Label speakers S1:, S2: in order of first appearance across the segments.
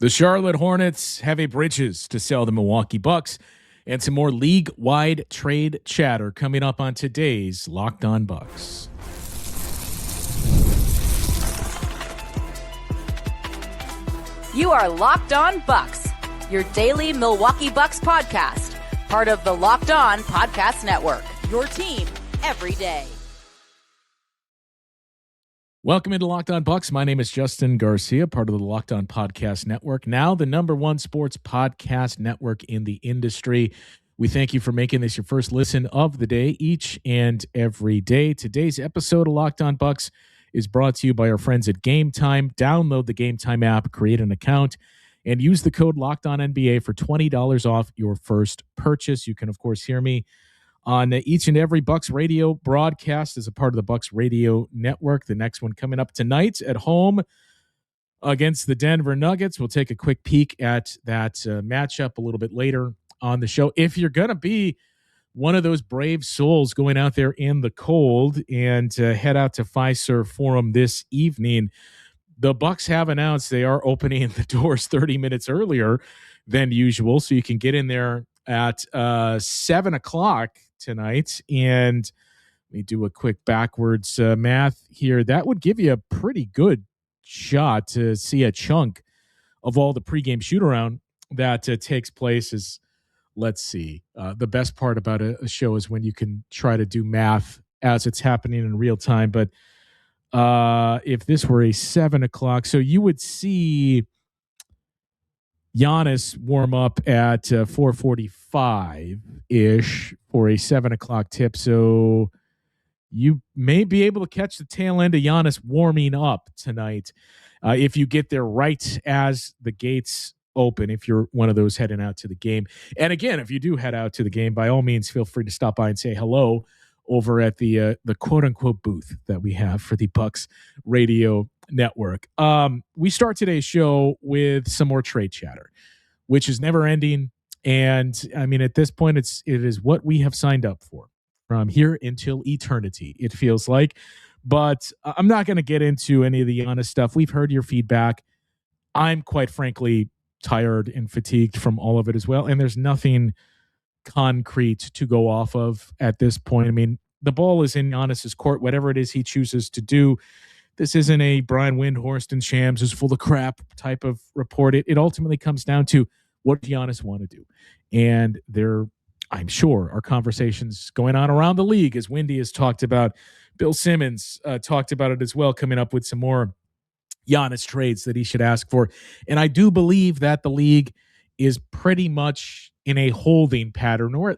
S1: The Charlotte Hornets have a Bridges to sell the Milwaukee Bucks, and some more league-wide trade chatter coming up on today's Locked On Bucks.
S2: You are Locked On Bucks, your daily Milwaukee Bucks podcast, part of the Locked On Podcast Network, your team every day.
S1: Welcome into Locked On Bucks. My name is Justin Garcia, part of the Locked On Podcast Network, now the #1 sports podcast network in the industry. We thank you for making this your first listen of the day, each and every day. Today's episode of Locked On Bucks is brought to you by our friends at Game Time. Download the Game Time app, create an account, and use the code LOCKEDONNBA for $20 off your first purchase. You can, of course, hear me on each and every Bucks radio broadcast as a part of the Bucks radio network. The next one coming up tonight at home against the Denver Nuggets. We'll take a quick peek at that matchup a little bit later on the show. If you're going to be one of those brave souls going out there in the cold and head out to Fiserv Forum this evening, the Bucks have announced they are opening the doors 30 minutes earlier than usual, so you can get in there at 7 o'clock tonight. And let me do a quick backwards math here. That would give you a pretty good shot to see a chunk of all the pregame shoot-around that takes place. Is, let's see, the best part about a show is when you can try to do math as it's happening in real time. But if this were a 7 o'clock, so you would see Giannis warm up at 4:45-ish for a 7 o'clock tip. So you may be able to catch the tail end of Giannis warming up tonight if you get there right as the gates open, if you're one of those heading out to the game. And again, if you do head out to the game, by all means, feel free to stop by and say hello over at the quote-unquote booth that we have for the Bucks radio network. We start today's show with some more trade chatter, which is never ending. And I mean, at this point, it is what we have signed up for from here until eternity, it feels like. But I'm not going to get into any of the Giannis stuff. We've heard your feedback. I'm quite frankly tired and fatigued from all of it as well. And there's nothing concrete to go off of at this point. I mean, the ball is in Giannis's court, whatever it is he chooses to do. This isn't a Brian Windhorst and Shams is full of crap type of report. It ultimately comes down to what does Giannis want to do? And there, I'm sure, are conversations going on around the league, as Wendy has talked about. Bill Simmons talked about it as well, coming up with some more Giannis trades that he should ask for. And I do believe that the league is pretty much in a holding pattern, or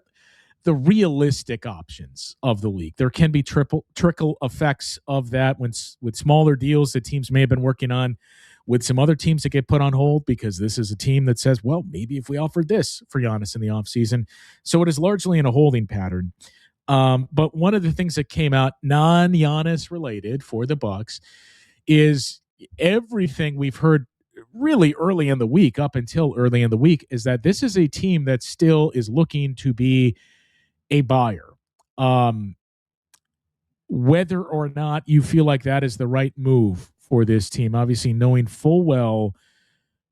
S1: the realistic options of the league. There can be trickle effects of that with smaller deals that teams may have been working on with some other teams that get put on hold because this is a team that says, well, maybe if we offered this for Giannis in the offseason. So it is largely in a holding pattern. But one of the things that came out non-Giannis related for the Bucks is everything we've heard really early in the week, up until early in the week, is that this is a team that still is looking to be a buyer. Whether or not you feel like that is the right move for this team, obviously knowing full well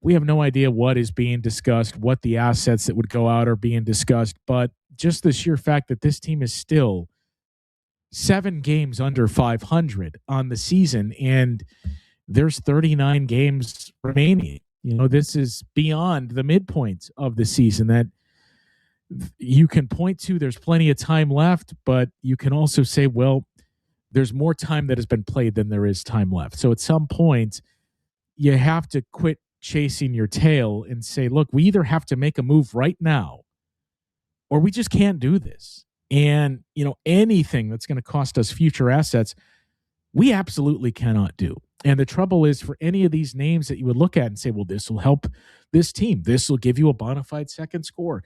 S1: we have no idea what is being discussed, what the assets that would go out are being discussed, but just the sheer fact that this team is still 7 games under 500 on the season, and there's 39 games remaining. You know, this is beyond the midpoint of the season that you can point to. There's plenty of time left, but you can also say, well, there's more time that has been played than there is time left. So at some point, you have to quit chasing your tail and say, look, we either have to make a move right now or we just can't do this. And, you know, anything that's going to cost us future assets, we absolutely cannot do. And the trouble is, for any of these names that you would look at and say, well, this will help this team, this will give you a bona fide second score,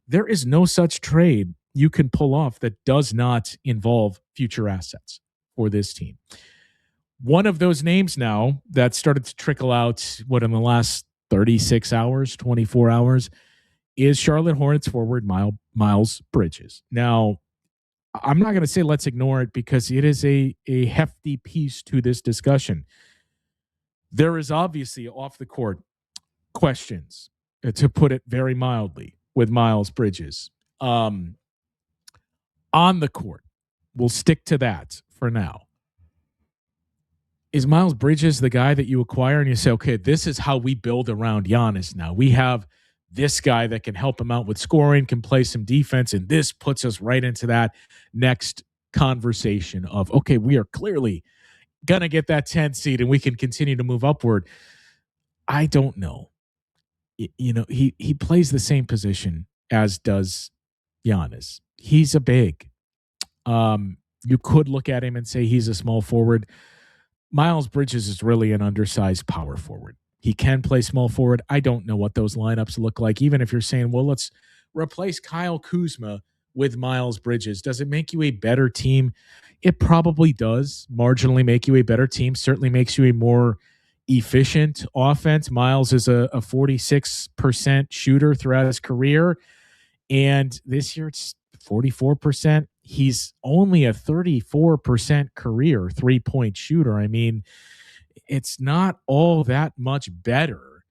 S1: there is no such trade you can pull off that does not involve future assets for this team. One of those names now that started to trickle out, in the last 36 hours, 24 hours, is Charlotte Hornets forward Miles Bridges. Now, I'm not going to say let's ignore it because it is a hefty piece to this discussion. There is obviously off the court questions, to put it very mildly, with Miles Bridges. On the court, we'll stick to that for now. Is Miles Bridges the guy that you acquire and you say, okay, this is how we build around Giannis now? We have this guy that can help him out with scoring, can play some defense, and this puts us right into that next conversation of, okay, we are clearly going to get that 10 seed and we can continue to move upward. I don't know. He plays the same position as does Giannis. He's a big. You could look at him and say he's a small forward. Miles Bridges is really an undersized power forward. He can play small forward. I don't know what those lineups look like. Even if you're saying, well, let's replace Kyle Kuzma with Miles Bridges, does it make you a better team? It probably does marginally make you a better team. Certainly makes you a more efficient offense. Miles is a 46% shooter throughout his career. And this year it's 44%. He's only a 34% career three-point shooter. I mean, it's not all that much better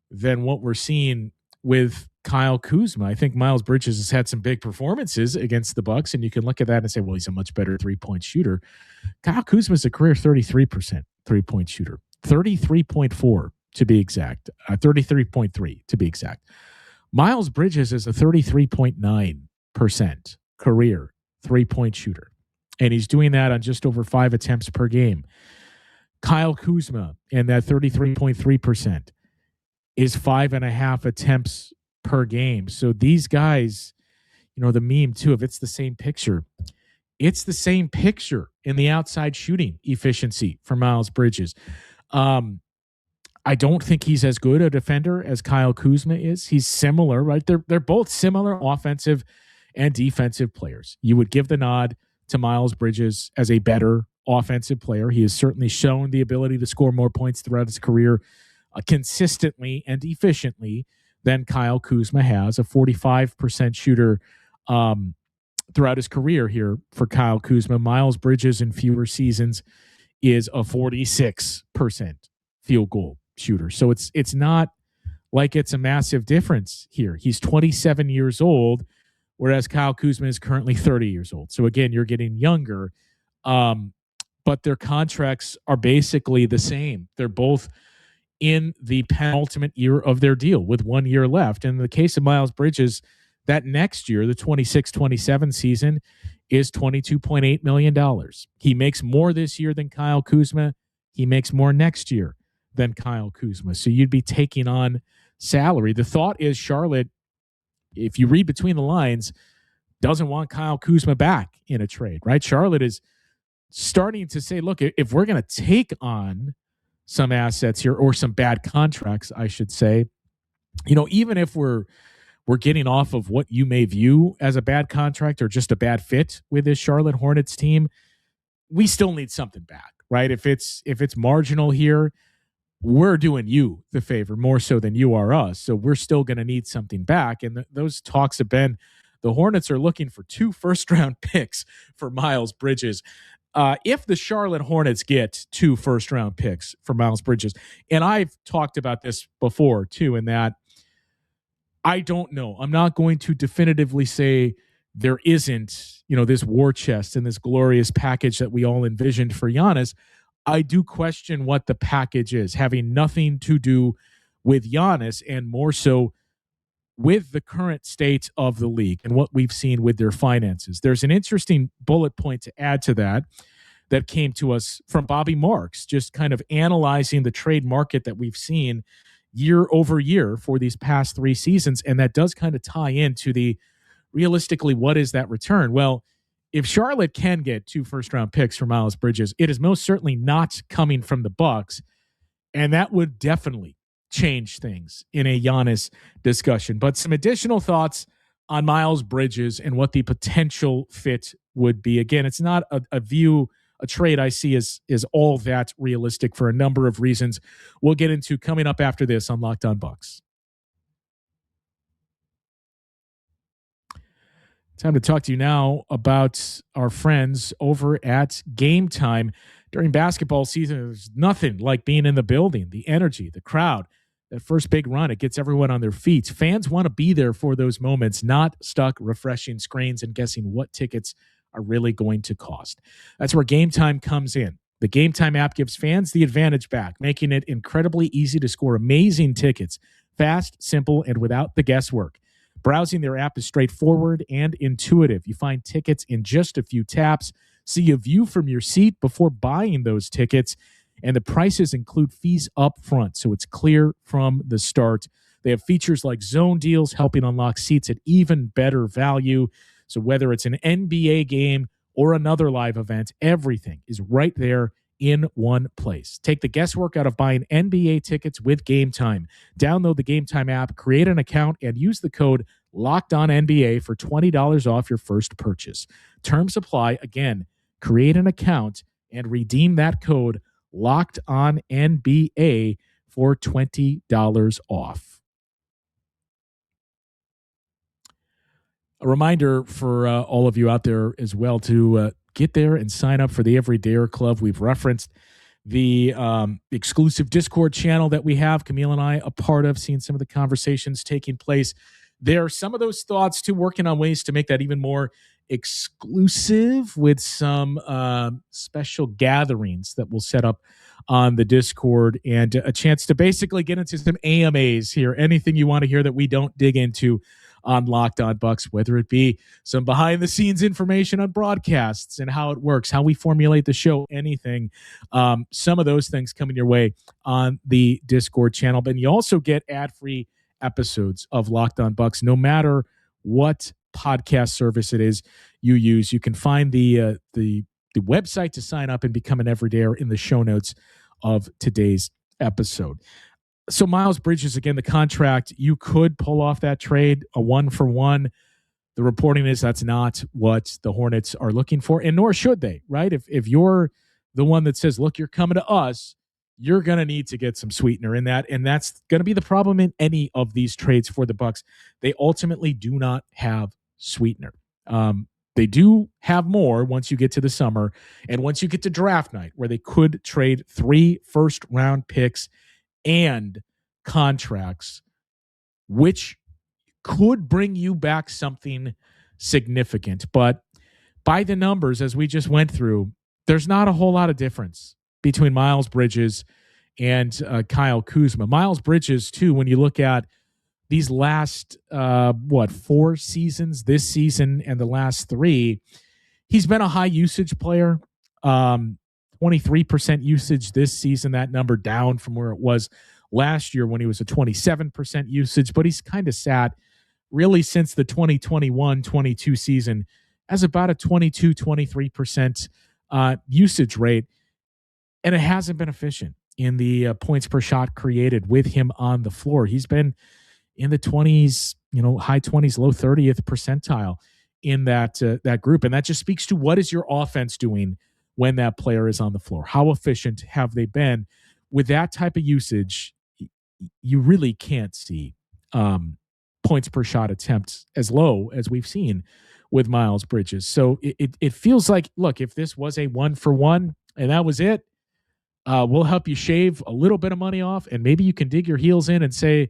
S1: than what we're seeing with Kyle Kuzma. I think Miles Bridges has had some big performances against the Bucks, and you can look at that and say, well, he's a much better three-point shooter. Kyle Kuzma is a career 33% three-point shooter, 33.4 to be exact, 33.3 to be exact. Miles Bridges is a 33.9% career three-point shooter, and he's doing that on just over 5 attempts per game. Kyle Kuzma, and that 33.3% is 5.5 attempts per game. So these guys, the meme too, if it's the same picture in the outside shooting efficiency for Miles Bridges. I don't think he's as good a defender as Kyle Kuzma is. He's similar, right? They're both similar offensive and defensive players. You would give the nod to Miles Bridges as a better offensive player. He has certainly shown the ability to score more points throughout his career consistently and efficiently than Kyle Kuzma has, a 45% shooter throughout his career here for Kyle Kuzma. Miles Bridges in fewer seasons is a 46% field goal shooter. So it's not like it's a massive difference here. He's 27 years old, whereas Kyle Kuzma is currently 30 years old. So again, you're getting younger, but their contracts are basically the same. They're both in the penultimate year of their deal with 1 year left. In the case of Miles Bridges, that next year, the 26-27 season, is $22.8 million. He makes more this year than Kyle Kuzma. He makes more next year than Kyle Kuzma. So you'd be taking on salary. The thought is Charlotte, if you read between the lines, doesn't want Kyle Kuzma back in a trade, right? Charlotte is starting to say, look, if we're going to take on some assets here, or some bad contracts, I should say, even if we're getting off of what you may view as a bad contract or just a bad fit with this Charlotte Hornets team, we still need something back, right? If it's marginal here, we're doing you the favor more so than you are us. So we're still going to need something back. And those talks have been, the Hornets are looking for 2 first-round picks for Miles Bridges. If the Charlotte Hornets get 2 first-round picks for Miles Bridges, and I've talked about this before too, in that I don't know. I'm not going to definitively say there isn't, this war chest and this glorious package that we all envisioned for Giannis. I do question what the package is, having nothing to do with Giannis and more so with the current state of the league and what we've seen with their finances. There's an interesting bullet point to add to that came to us from Bobby Marks, just kind of analyzing the trade market that we've seen year over year for these past 3 seasons. And that does kind of tie into the realistically, what is that return? Well, if Charlotte can get 2 first-round picks for Miles Bridges, it is most certainly not coming from the Bucks, and that would definitely change things in a Giannis discussion. But some additional thoughts on Miles Bridges and what the potential fit would be. Again, it's not a trade I see is all that realistic for a number of reasons we'll get into coming up after this on Locked On Bucks. Time to talk to you now about our friends over at Game Time. During basketball season, there's nothing like being in the building, the energy, the crowd, That first big run, it gets everyone on their feet. Fans want to be there for those moments, not stuck refreshing screens and guessing what tickets are really going to cost. That's where Game Time comes in. The Game Time app gives fans the advantage back, making it incredibly easy to score amazing tickets, fast, simple, and without the guesswork. Browsing their app is straightforward and intuitive. You find tickets in just a few taps, see a view from your seat before buying those tickets, and the prices include fees up front, so it's clear from the start. They have features like zone deals, helping unlock seats at even better value. So whether it's an NBA game or another live event, everything is right there in one place. Take the guesswork out of buying NBA tickets with Game Time. Download the Game Time app, create an account, and use the code LOCKEDONNBA for $20 off your first purchase. Terms apply. Again, create an account and redeem that code Locked On NBA for $20 off. A reminder for all of you out there as well to get there and sign up for the Everydayer Club. We've referenced the exclusive Discord channel that we have, Camille and I, a part of, seeing some of the conversations taking place there. Some of those thoughts too, working on ways to make that even more exclusive with some special gatherings that we'll set up on the Discord, and a chance to basically get into some AMAs here. Anything you want to hear that we don't dig into on Locked On Bucks, whether it be some behind the scenes information on broadcasts and how it works, how we formulate the show, anything. Some of those things coming your way on the Discord channel. But you also get ad-free episodes of Locked On Bucks, no matter what podcast service it is you use. You can find the website to sign up and become an Everydayer in the show notes of today's episode. So Miles Bridges, again, the contract, you could pull off that trade, a 1-for-1. The reporting is that's not what the Hornets are looking for, and nor should they, right? If you're the one that says, look, you're coming to us, you're going to need to get some sweetener in that, and that's going to be the problem in any of these trades for the Bucks. They ultimately do not have sweetener. They do have more once you get to the summer and once you get to draft night, where they could trade 3 first-round picks and contracts, which could bring you back something significant. But by the numbers, as we just went through, there's not a whole lot of difference between Miles Bridges and Kyle Kuzma. Miles Bridges, too, when you look at these last, 4 seasons, this season and the last 3, he's been a high usage player. 23% usage this season, that number down from where it was last year when he was a 27% usage, but he's kind of sat really since the 2021-22 season as about a 22-23% usage rate, and it hasn't been efficient in the points per shot created with him on the floor. He's been in the 20s, high 20s, low 30th percentile in that group, and that just speaks to what is your offense doing when that player is on the floor. How efficient have they been? With that type of usage, you really can't see points per shot attempts as low as we've seen with Miles Bridges. So it feels like, look, if this was a 1-for-1 and that was it, we'll help you shave a little bit of money off, and maybe you can dig your heels in and say,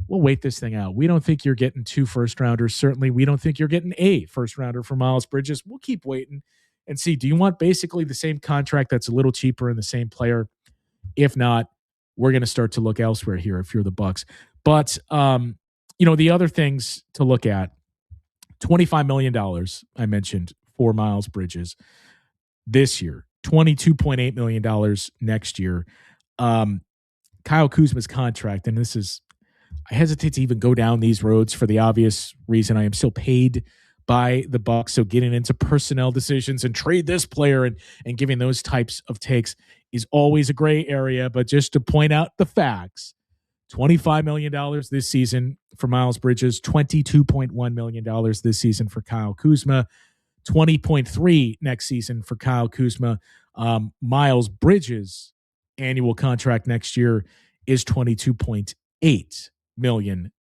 S1: we'll wait this thing out. We don't think you're getting 2 first-rounders. Certainly, we don't think you're getting a first-rounder for Miles Bridges. We'll keep waiting and see, do you want basically the same contract that's a little cheaper and the same player? If not, we're going to start to look elsewhere here if you're the Bucks. But, the other things to look at, $25 million, I mentioned, for Miles Bridges this year, $22.8 million next year. Kyle Kuzma's contract, and I hesitate to even go down these roads for the obvious reason I am still paid by the Bucks. So getting into personnel decisions and trade this player and giving those types of takes is always a gray area. But just to point out the facts, $25 million this season for Miles Bridges, $22.1 million this season for Kyle Kuzma, $20.3 next season for Kyle Kuzma. Miles Bridges' annual contract next year is $22.8 million.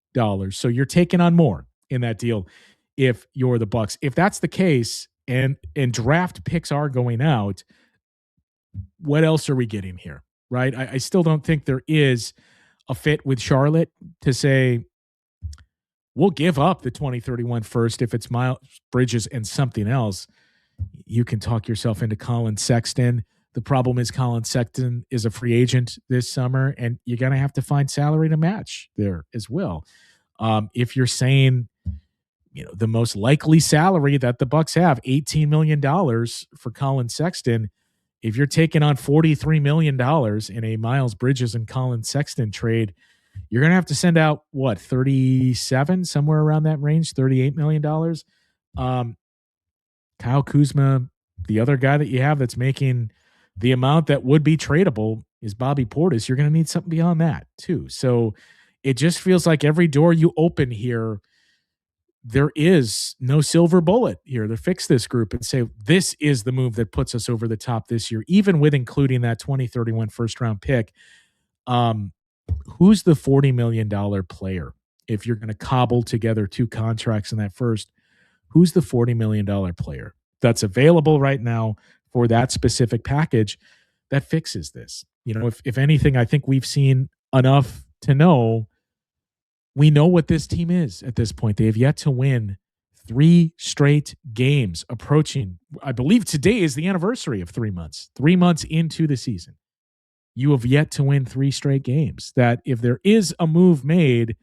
S1: So you're taking on more in that deal if you're the Bucks. If that's the case and draft picks are going out, what else are we getting here, right? I still don't think there is a fit with Charlotte to say, we'll give up the 2031 first if it's Miles Bridges and something else. You can talk yourself into Colin Sexton. The problem is Colin Sexton is a free agent this summer, and you're going to have to find salary to match there as well. If you're saying, the most likely salary that the Bucks have, $18 million for Colin Sexton, if you're taking on $43 million in a Miles Bridges and Colin Sexton trade, you're going to have to send out, 37, somewhere around that range, $38 million. Kyle Kuzma, the other guy that you have that's making the amount that would be tradable is Bobby Portis. You're going to need something beyond that too. So it just feels like every door you open here, there is no silver bullet here to fix this group and say, this is the move that puts us over the top this year, even with including that 2031 first round pick. Who's the $40 million player? If you're going to cobble together two contracts in that first, who's the $40 million player that's available right now for that specific package that fixes this? If anything, I think we've seen enough to know we know what this team is at this point. They have yet to win 3 straight games, approaching, I believe today is the anniversary of 3 months. 3 months into the season, you have yet to win 3 straight games. That if there is a move made,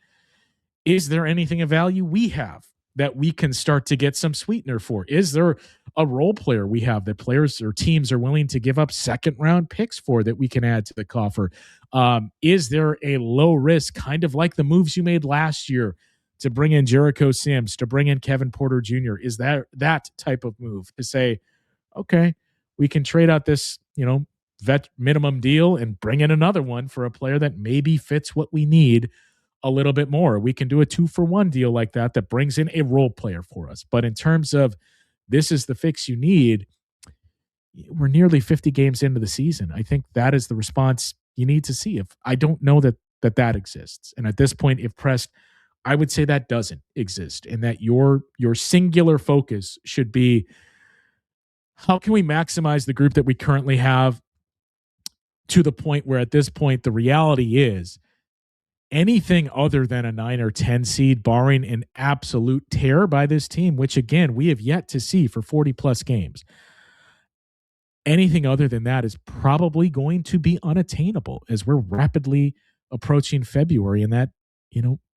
S1: is there anything of value we have that we can start to get some sweetener for? Is there a role player we have that players or teams are willing to give up second round picks for that we can add to the coffer? Is there a low risk, kind of like the moves you made last year to bring in Jericho Sims, to bring in Kevin Porter Jr.? Is that type of move to say, okay, we can trade out this, vet minimum deal and bring in another one for a player that maybe fits what we need a little bit more? We can do a 2-for-1 deal like that brings in a role player for us. But in terms of this is the fix you need, we're nearly 50 games into the season. I think that is the response you need to see. If I don't know that exists. And at this point, if pressed, I would say that doesn't exist, and that your singular focus should be, how can we maximize the group that we currently have to the point where at this point, the reality is anything other than a 9 or 10 seed, barring an absolute tear by this team, which again, we have yet to see for 40 plus games, anything other than that is probably going to be unattainable as we're rapidly approaching February. And that,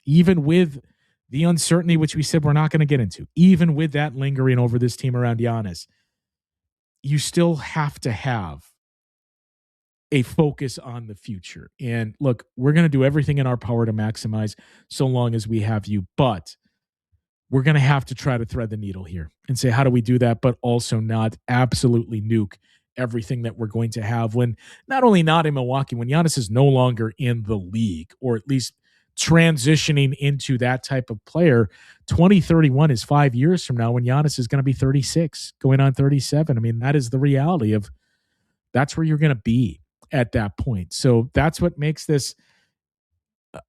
S1: even with the uncertainty, which we said we're not going to get into, even with that lingering over this team around Giannis, you still have to have a focus on the future. And look, we're going to do everything in our power to maximize so long as we have you, but we're going to have to try to thread the needle here and say, how do we do that, but also not absolutely nuke everything that we're going to have when not only not in Milwaukee, when Giannis is no longer in the league, or at least transitioning into that type of player. 2031 is 5 years from now when Giannis is going to be 36, going on 37. I mean, that is the reality of that's where you're going to be at that point. So that's what makes this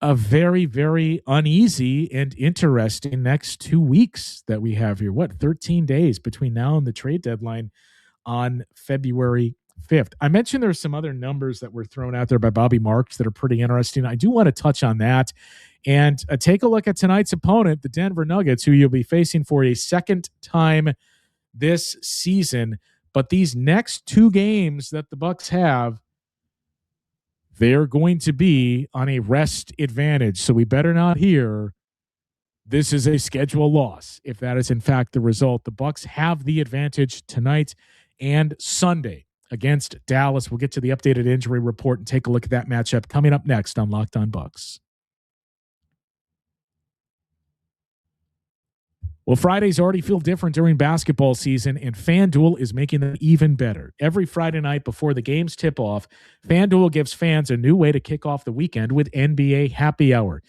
S1: a very, very uneasy and interesting next 2 weeks that we have here. 13 days between now and the trade deadline on February 5th. I mentioned there's some other numbers that were thrown out there by Bobby Marks that are pretty interesting. I do want to touch on that and take a look at tonight's opponent, the Denver Nuggets, who you'll be facing for a second time this season. But these next 2 games that the Bucks have, they're going to be on a rest advantage. So we better not hear this is a schedule loss. If that is in fact the result, the Bucks have the advantage tonight and Sunday against Dallas. We'll get to the updated injury report and take a look at that matchup coming up next on Locked On Bucks. Well, Fridays already feel different during basketball season, and FanDuel is making them even better. Every Friday night before the games tip off, FanDuel gives fans a new way to kick off the weekend with NBA Happy Hour.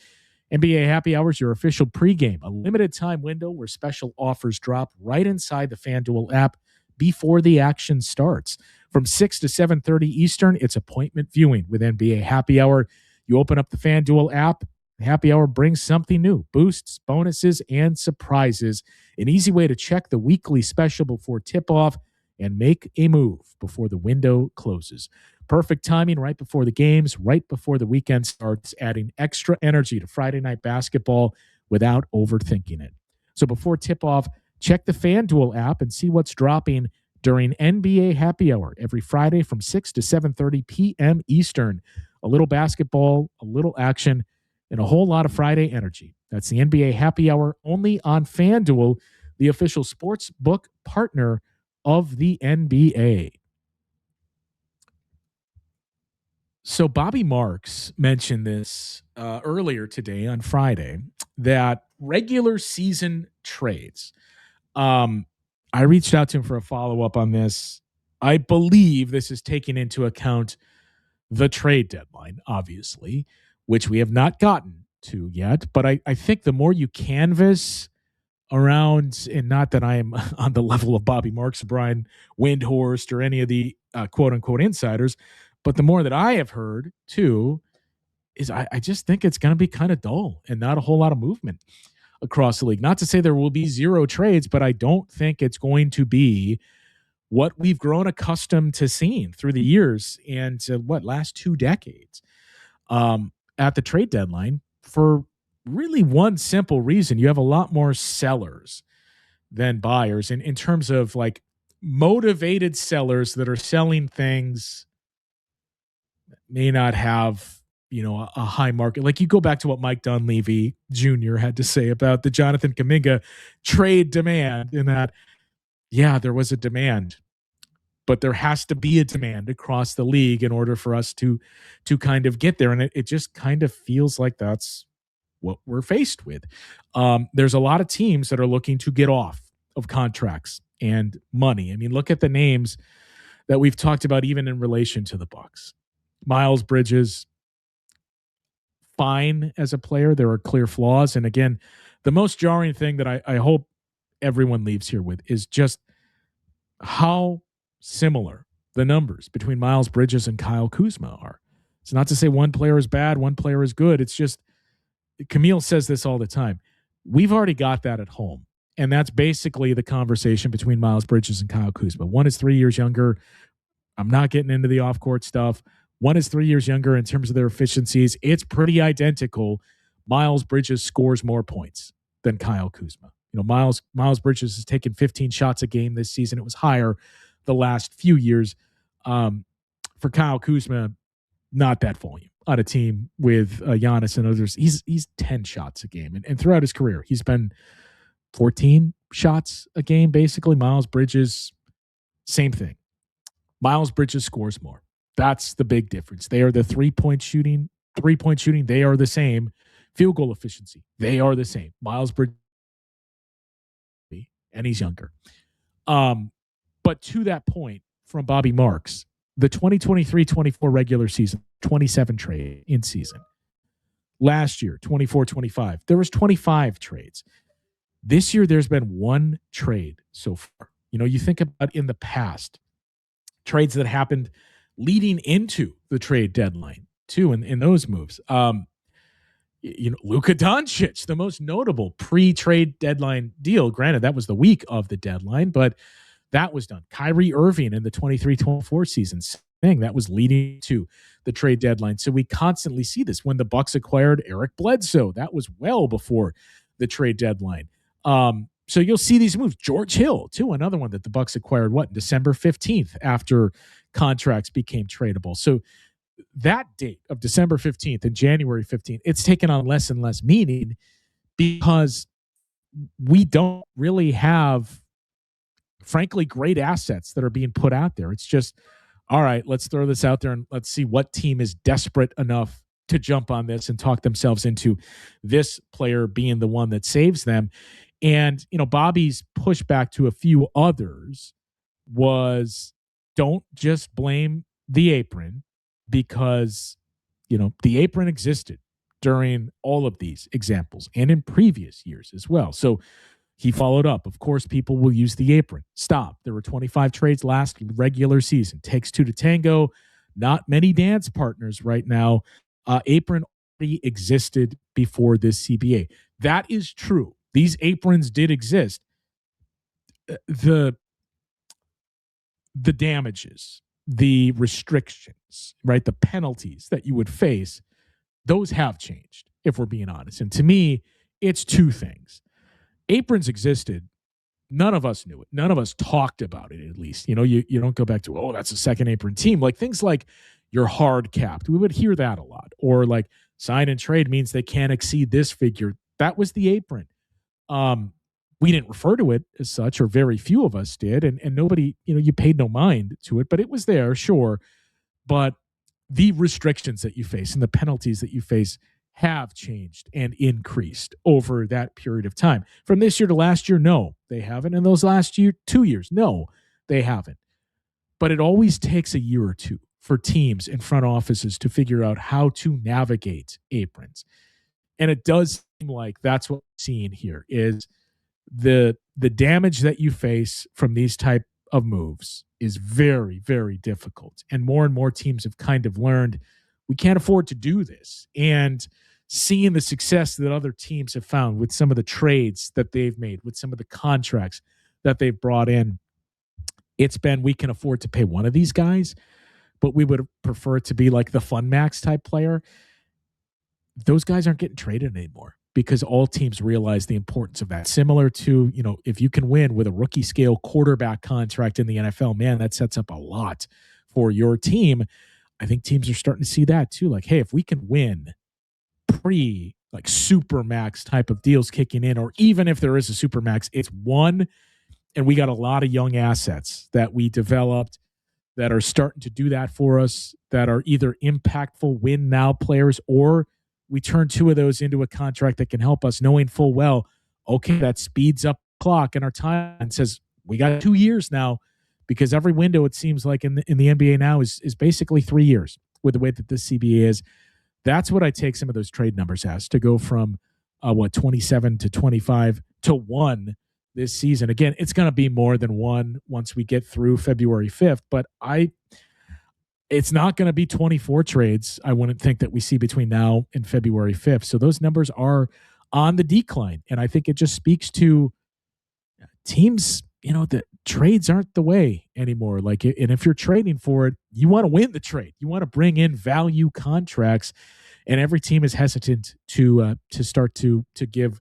S1: NBA Happy Hour is your official pregame, a limited time window where special offers drop right inside the FanDuel app before the action starts. From 6 to 7:30 Eastern, it's appointment viewing with NBA Happy Hour. You open up the FanDuel app. Happy Hour brings something new, boosts, bonuses, and surprises. An easy way to check the weekly special before tip-off and make a move before the window closes. Perfect timing right before the games, right before the weekend starts, adding extra energy to Friday night basketball without overthinking it. So before tip-off, check the FanDuel app and see what's dropping during NBA Happy Hour every Friday from 6 to 7:30 p.m. Eastern. A little basketball, a little action, and a whole lot of Friday energy. That's the NBA Happy Hour only on FanDuel, the official sports book partner of the NBA. So Bobby Marks mentioned this earlier today on Friday, that regular season trades. I reached out to him for a follow-up on this. I believe this is taking into account the trade deadline, obviously, which we have not gotten to yet. But I think the more you canvas around, and not that I am on the level of Bobby Marks, Brian Windhorst, or any of the quote-unquote insiders, but the more that I have heard, too, is I just think it's going to be kind of dull and not a whole lot of movement across the league. Not to say there will be zero trades, but I don't think it's going to be what we've grown accustomed to seeing through the years and last 2 decades at the trade deadline, for really one simple reason. You have a lot more sellers than buyers in terms of like motivated sellers that are selling things that may not have, a high market. Like, you go back to what Mike Dunleavy Jr. had to say about the Jonathan Kuminga trade demand, in that, yeah, there was a demand, but there has to be a demand across the league in order for us to kind of get there. And it just kind of feels like that's what we're faced with. There's a lot of teams that are looking to get off of contracts and money. I mean, look at the names that we've talked about, even in relation to the Bucks. Miles Bridges, fine as a player. There are clear flaws. And again, the most jarring thing that I hope everyone leaves here with is just how similar the numbers between Miles Bridges and Kyle Kuzma are. It's not to say one player is bad, one player is good. It's just, Camille says this all the time, we've already got that at home. And that's basically the conversation between Miles Bridges and Kyle Kuzma. One is 3 years younger. I'm not getting into the off-court stuff. One is 3 years younger in terms of their efficiencies. It's pretty identical. Miles Bridges scores more points than Kyle Kuzma. Miles Bridges has taken 15 shots a game this season. It was higher the last few years. For Kyle Kuzma, not that volume on a team with Giannis and others. He's 10 shots a game. And throughout his career, he's been 14 shots a game, basically. Miles Bridges, same thing. Miles Bridges scores more. That's the big difference. They are the three-point shooting, they are the same. Field goal efficiency, they are the same. Miles Bridges, and he's younger. But to that point from Bobby Marks, the 2023-24 regular season, 27 trade in season. Last year, 24-25, there was 25 trades. This year, there's been one trade so far. You think about in the past, trades that happened leading into the trade deadline, too, in those moves. Luka Doncic, the most notable pre-trade deadline deal. Granted, that was the week of the deadline, but that was done. Kyrie Irving in the 23-24 season, thing that was leading to the trade deadline. So we constantly see this. When the Bucks acquired Eric Bledsoe, that was well before the trade deadline. So you'll see these moves. George Hill, too, another one that the Bucks acquired, December 15th, after contracts became tradable. So that date of December 15th and January 15th, it's taken on less and less meaning because we don't really have, frankly, great assets that are being put out there. It's just, all right, let's throw this out there and let's see what team is desperate enough to jump on this and talk themselves into this player being the one that saves them. And, Bobby's pushback to a few others was, don't just blame the apron, because, the apron existed during all of these examples and in previous years as well. So he followed up. Of course, people will use the apron. Stop. There were 25 trades last regular season. Takes two to tango. Not many dance partners right now. Apron already existed before this CBA. That is true. These aprons did exist. The damages the restrictions, right? The penalties that you would face, those have changed, if we're being honest. And to me, it's two things. Aprons existed. None of us knew it. None of us talked about it, at least. You know, you don't go back to, oh, that's a second apron team. Like things like you're hard capped. We would hear that a lot. Or like sign and trade means they can't exceed this figure. That was the apron. We didn't refer to it as such, or very few of us did. And nobody, you paid no mind to it, but it was there, sure. But the restrictions that you face and the penalties that you face have changed and increased over that period of time. From this year to last year, no, they haven't. And those last 2 years, no, they haven't. But it always takes a year or two for teams and front offices to figure out how to navigate aprons. And it does seem like that's what we're seeing here is the damage that you face from these type of moves is very, very difficult. And more teams have kind of learned we can't afford to do this. And seeing the success that other teams have found with some of the trades that they've made, with some of the contracts that they've brought in, it's been, we can afford to pay one of these guys, but we would prefer it to be like the Fun Max type player. Those guys aren't getting traded anymore because all teams realize the importance of that. Similar to, if you can win with a rookie scale quarterback contract in the NFL, man, that sets up a lot for your team. I think teams are starting to see that too. Like, hey, if we can win like super max type of deals kicking in, or even if there is a super max, it's one, and we got a lot of young assets that we developed that are starting to do that for us, that are either impactful win now players, or we turn two of those into a contract that can help us, knowing full well, okay, that speeds up the clock and our time and says we got 2 years now, because every window, it seems like in the NBA now is basically 3 years with the way that the CBA is. That's what I take some of those trade numbers as, to go from 27 to 25 to 1 this season. Again, it's going to be more than 1 once we get through February 5th, but it's not going to be 24 trades, I wouldn't think, that we see between now and February 5th. So those numbers are on the decline. And I think it just speaks to teams, the trades aren't the way anymore. Like, and if you're trading for it, you want to win the trade. You want to bring in value contracts, and every team is hesitant to start to give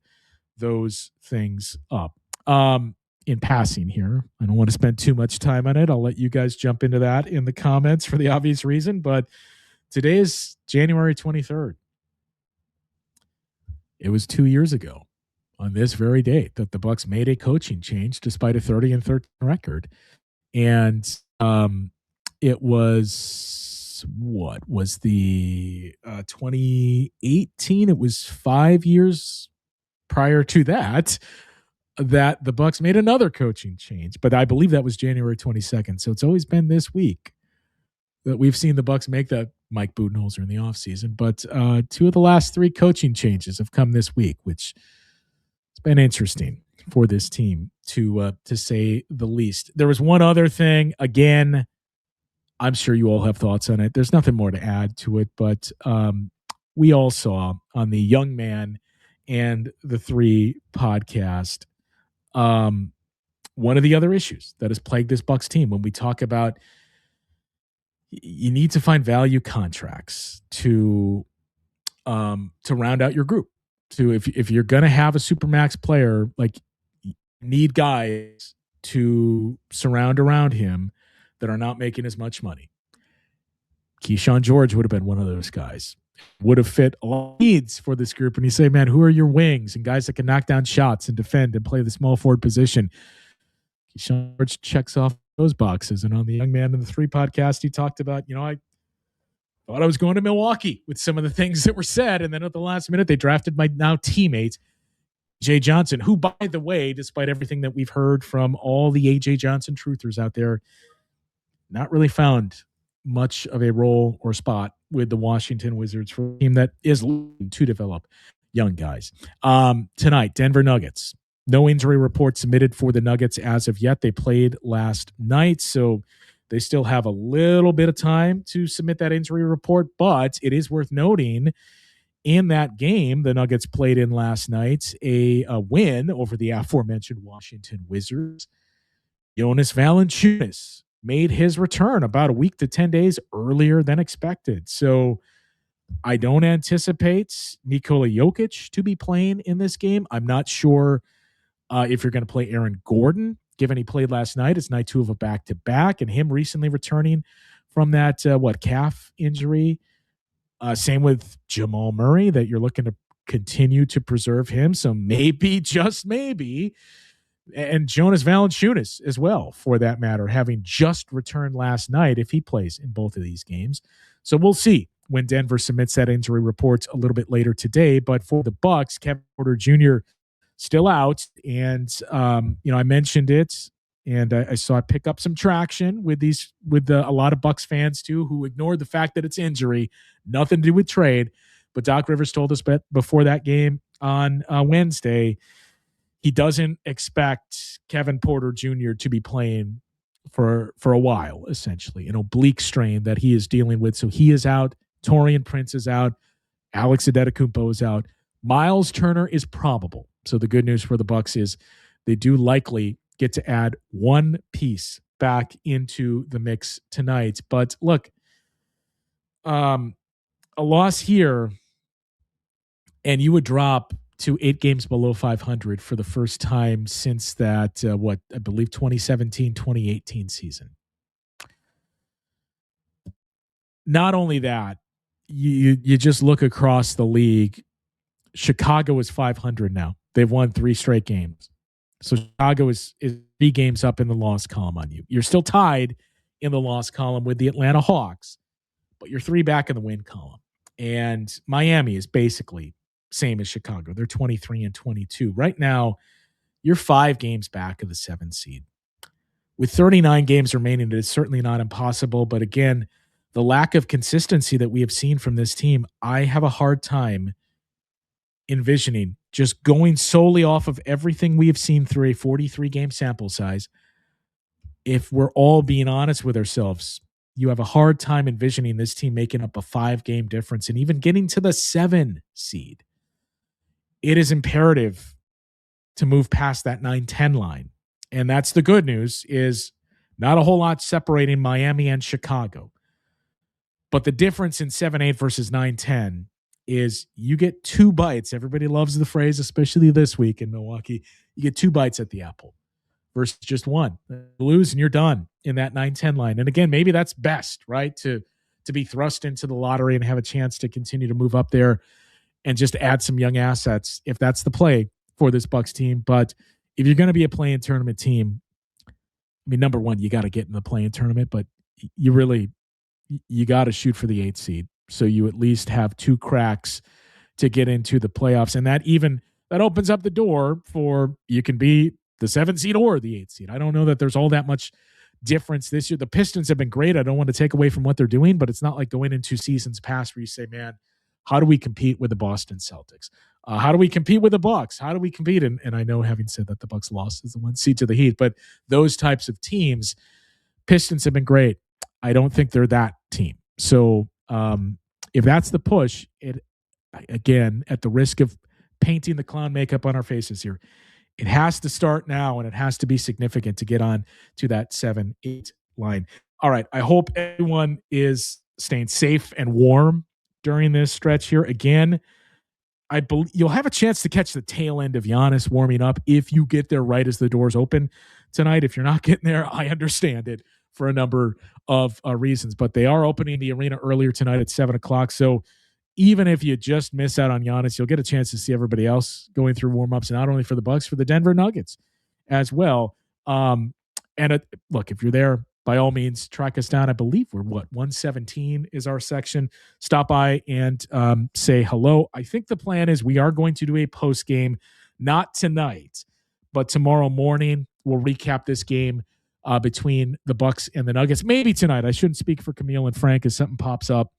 S1: those things up. In passing here, I don't want to spend too much time on it. I'll let you guys jump into that in the comments for the obvious reason. But today is January 23rd. It was 2 years ago on this very date that the Bucks made a coaching change despite a 30-13 record. And it was, what was the 2018? It was 5 years prior to that the Bucks made another coaching change, but I believe that was January 22nd. So it's always been this week that we've seen the Bucks make that. Mike Budenholzer in the offseason, but 2 of the last 3 coaching changes have come this week, which it's been interesting for this team to say the least. There was one other thing. Again, I'm sure you all have thoughts on it. There's nothing more to add to it, but we all saw on the Young Man and the 3 podcast, one of the other issues that has plagued this Bucks team, when we talk about you need to find value contracts to round out your group. To if you're going to have a supermax player, like, you need guys to surround around him that are not making as much money. Keyshawn George would have been one of those guys. Would have fit a lot of needs for this group. And you say, man, who are your wings and guys that can knock down shots and defend and play the small forward position? Keyshawn George checks off those boxes. And on the Young Man in the 3 podcast, he talked about, I thought I was going to Milwaukee with some of the things that were said. And then at the last minute, they drafted my now teammate, AJ Johnson, who, by the way, despite everything that we've heard from all the AJ Johnson truthers out there, not really found much of a role or spot with the Washington Wizards, for a team that is looking to develop young guys. Tonight, Denver Nuggets. No injury report submitted for the Nuggets as of yet. They played last night, so they still have a little bit of time to submit that injury report, but it is worth noting in that game the Nuggets played in last night, a win over the aforementioned Washington Wizards. Jonas Valanciunas made his return about a week to 10 days earlier than expected. So I don't anticipate Nikola Jokic to be playing in this game. I'm not sure if you're going to play Aaron Gordon, given he played last night. It's night 2 of a back-to-back, and him recently returning from that, calf injury. Same with Jamal Murray, that you're looking to continue to preserve him. So maybe, just maybe, and Jonas Valanciunas as well, for that matter, having just returned last night, if he plays in both of these games. So we'll see when Denver submits that injury report a little bit later today. But for the Bucks, Kevin Porter Jr. still out. And, I mentioned it, and I saw it pick up some traction with a lot of Bucks fans too, who ignored the fact that it's injury, nothing to do with trade. But Doc Rivers told us before that game on Wednesday, he doesn't expect Kevin Porter Jr. to be playing for a while, essentially, an oblique strain that he is dealing with. So he is out. Taurean Prince is out. Alex Antetokounmpo is out. Miles Turner is probable. So the good news for the Bucks is they do likely get to add one piece back into the mix tonight. But look, a loss here, and you would drop to 8 games below 500 for the first time since that, I believe 2017, 2018 season. Not only that, you just look across the league. Chicago is 500 now. They've won 3 straight games. So Chicago is 3 games up in the loss column on you. You're still tied in the loss column with the Atlanta Hawks, but you're 3 back in the win column. And Miami is basically same as Chicago. They're 23 and 22. Right now, you're 5 games back of the 7th seed. With 39 games remaining, it is certainly not impossible. But again, the lack of consistency that we have seen from this team, I have a hard time envisioning, just going solely off of everything we have seen through a 43-game sample size. If we're all being honest with ourselves, you have a hard time envisioning this team making up a 5-game difference and even getting to the 7 seed. It is imperative to move past that 9-10 line. And that's the good news, is not a whole lot separating Miami and Chicago. But the difference in 7-8 versus 9-10 is you get 2 bites. Everybody loves the phrase, especially this week in Milwaukee. You get 2 bites at the apple versus just 1. You lose and you're done in that 9-10 line. And again, maybe that's best, right? To be thrust into the lottery and have a chance to continue to move up there and just add some young assets, if that's the play for this Bucks team. But if you're going to be a play-in tournament team, I mean, number one, you got to get in the play-in tournament, but you got to shoot for the 8th seed. So you at least have 2 cracks to get into the playoffs. And that opens up the door for you can be the 7th seed or the 8th seed. I don't know that there's all that much difference this year. The Pistons have been great. I don't want to take away from what they're doing, but it's not like going into seasons past where you say, man, how do we compete with the Boston Celtics? How do we compete with the Bucks? How do we compete? And I know, having said that, the Bucks lost as the 1 seed to the Heat, but those types of teams, Pistons have been great. I don't think they're that team. So if that's the push, it again, at the risk of painting the clown makeup on our faces here, it has to start now, and it has to be significant to get on to that 7-8 line. All right. I hope everyone is staying safe and warm during this stretch here. Again, I believe you'll have a chance to catch the tail end of Giannis warming up if you get there right as the doors open tonight. If you're not getting there, I understand it for a number of reasons, but they are opening the arena earlier tonight at 7:00. So even if you just miss out on Giannis, you'll get a chance to see everybody else going through warm-ups, not only for the Bucks, for the Denver Nuggets as well. Look, if you're there, by all means, track us down. I believe we're 117 is our section. Stop by and say hello. I think the plan is we are going to do a post game, not tonight, but tomorrow morning. We'll recap this game between the Bucks and the Nuggets. Maybe tonight. I shouldn't speak for Camille and Frank as something pops up.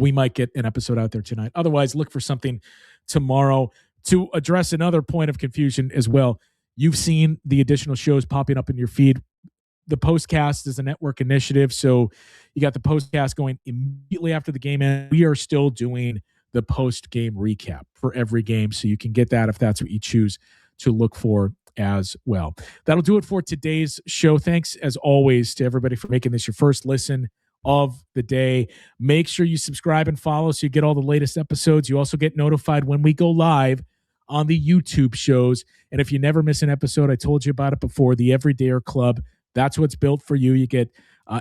S1: We might get an episode out there tonight. Otherwise, look for something tomorrow to address another point of confusion as well. You've seen the additional shows popping up in your feed. The Postcast is a network initiative, so you got the Postcast going immediately after the game ends. We are still doing the post-game recap for every game, so you can get that if that's what you choose to look for as well. That'll do it for today's show. Thanks, as always, to everybody for making this your first listen of the day. Make sure you subscribe and follow so you get all the latest episodes. You also get notified when we go live on the YouTube shows. And if you never miss an episode, I told you about it before, the Everydayer Club. That's what's built for you. You get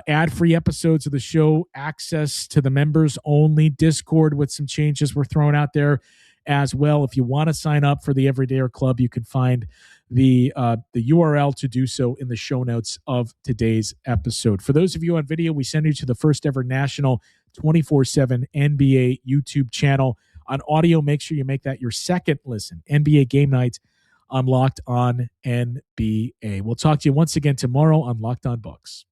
S1: ad-free episodes of the show, access to the members-only Discord with some changes we're throwing out there as well. If you want to sign up for the Everydayer Club, you can find the URL to do so in the show notes of today's episode. For those of you on video, we send you to the first ever national 24/7 NBA YouTube channel. On audio, make sure you make that your second listen. NBA Game Night on Locked On NBA. We'll talk to you once again tomorrow on Locked On Bucks.